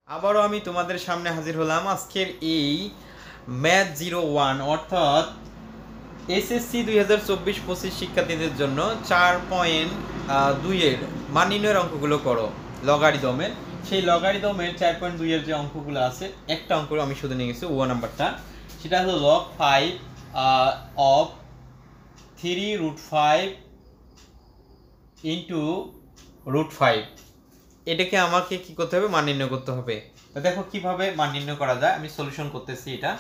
আবারও আমি তোমাদের সামনে হাজির হলাম আজকের এই ম্যাথ 01 অর্থাৎ এসএসসি 2024-25 শিক্ষার্থীদের জন্য 4.2 এর মান নির্ণয়ের অঙ্কগুলো করো লগারিদমের। সেই লগারিদমের 4.2 এর যে অঙ্কগুলো আছে, একটা অঙ্ক আমি শুধু নিয়ে গেছি, ও নাম্বারটা, সেটা হলো log 5 of 3√5 ইন্টু √5। এটাকে আমাকে কি করতে হবে? মান নির্ণয় করতে হবে। তো দেখো কিভাবে মান নির্ণয় করা যায়, আমি সলিউশন করতেছি। এটা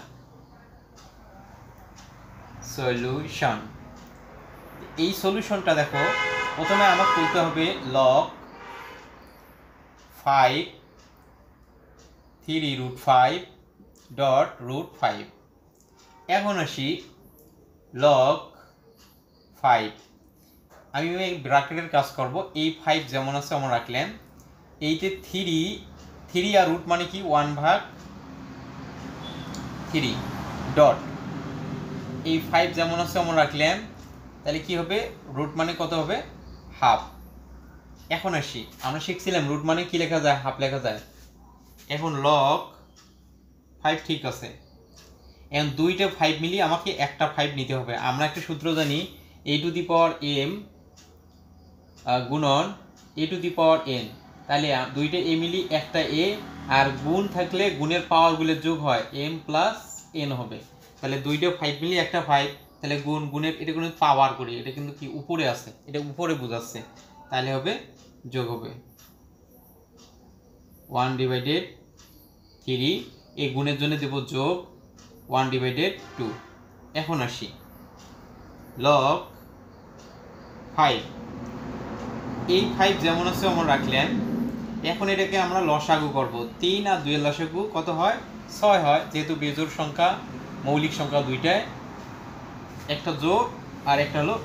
সলিউশন, এই সলিউশনটা দেখো, প্রথমে আমাকে তুলতে হবে log 5 3√5 ডট √5। এখন আসি log 5, আমি এই ব্র্যাকেটের কাজ করব। এই 5 যেমন আছে আমরা রাখলাম, এইতে 3 আর রুট মানে কি 1/3 ডট, এই 5 যেমন আছে আমরা রাখলাম, তাহলে কি হবে? রুট মানে কত হবে? হাফ। এখন আসি, আমরা শিখছিলাম রুট মানে কি লেখা যায়? হাফ লেখা যায়। এখন log 5 ঠিক আছে, এখন দুইটা 5 মিলিয়ে আমাকে একটা 5 নিতে হবে। আমরা একটা সূত্র জানি, a⁴m গুণন a⁴n, তাহলে দুইটা a মিলি একটা a, আর গুণ থাকলে গুণের পাওয়ারগুলোর যোগ হয় m প্লাস n হবে। তাহলে দুইটা 5 মিলি একটা 5, তাহলে গুণের এটা কোনো পাওয়ার করি, এটা কিন্তু কি উপরে আছে, এটা উপরে বোঝাচ্ছে, তাহলে হবে যোগ হবে 1/3, এই গুণের জন্য দেব যোগ 1/2। এখন আসি log 5, এই 5 যেমন আছে আমরা রাখলাম। এখন এটাকে আমরা লসাগু করব। 3 আর 2 এর লসাগু কত হয়? 6 হয়, যেহেতু বেজোড় সংখ্যা, মৌলিক সংখ্যা দুইটায়, একটা জোড় আর একটা হলো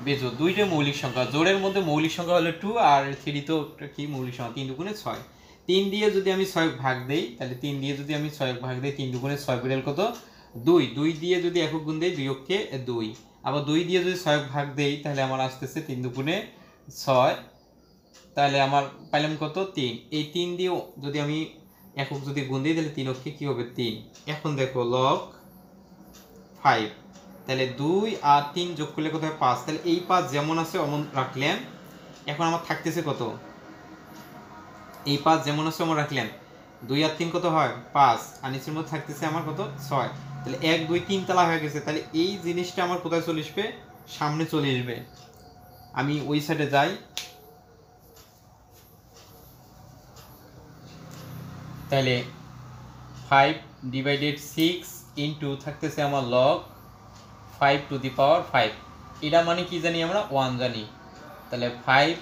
বেজোড়, দুইটা মৌলিক সংখ্যা। জোড়ের মধ্যে মৌলিক সংখ্যা হলো 2, আর 3 তো কি মৌলিক সংখ্যা, 3 দুগুণে 6। 3 দিয়ে যদি আমি 6 ভাগ দেই, তাহলে 3 দিয়ে যদি আমি 6 ভাগ দেই, 3 দুগুণে 6 বিড়াল কত? 2। 2 দিয়ে যদি একক গুণ দেই, 2 অক্ষে 2। আবার 2 দিয়ে যদি 6 ভাগ দেই, তাহলে আমার আসতেছে 3 দুগুণে 6, তাহলে আমার পাইলাম কত? 3। এই 3 দিয়ে যদি আমি একক যদি গুণ দিই, তাহলে 3 অক্ষে কি হবে? 3। এখন দেখো log 5, তাহলে 2 আর 3 যোগ করলে কত হয়? 5। তাহলে এই 5 যেমন আছে অমন রাখলাম। এখন আমার থাকতেছে কত? এই 5 যেমন আছে অমন রাখলাম, 2 আর 3 কত হয়? 5, আর নিচের মধ্যে থাকতেছে আমার কত? 6। তাহলে 1 2 3 তালা হয়ে গেছে। তাহলে এই জিনিসটা আমার কোথায় চলে আসবে? সামনে চলে আসবে। আমি ওই সাইডে যাই, তাহলে 5/6 ইন্টু থাকতেছে আমার log 5⁵ এটা মানে কি জানি? আমরা 1 জানি। তাহলে 5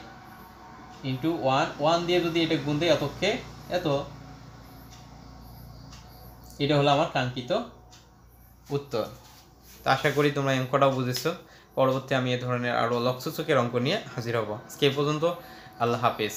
ইন্টু 1 দিয়ে যদি এটা গুণ দেয়, এতকে এত, এটা হলো আমার কাঙ্ক্ষিত উত্তর। তো আশা করি তোমরা অঙ্কটাও বুঝেছো। পরবর্তী আমি এ ধরনের আরও লক্ষ্যসূচকের অঙ্ক নিয়ে হাজির হব। আজকে এই পর্যন্ত, আল্লাহ হাফেজ।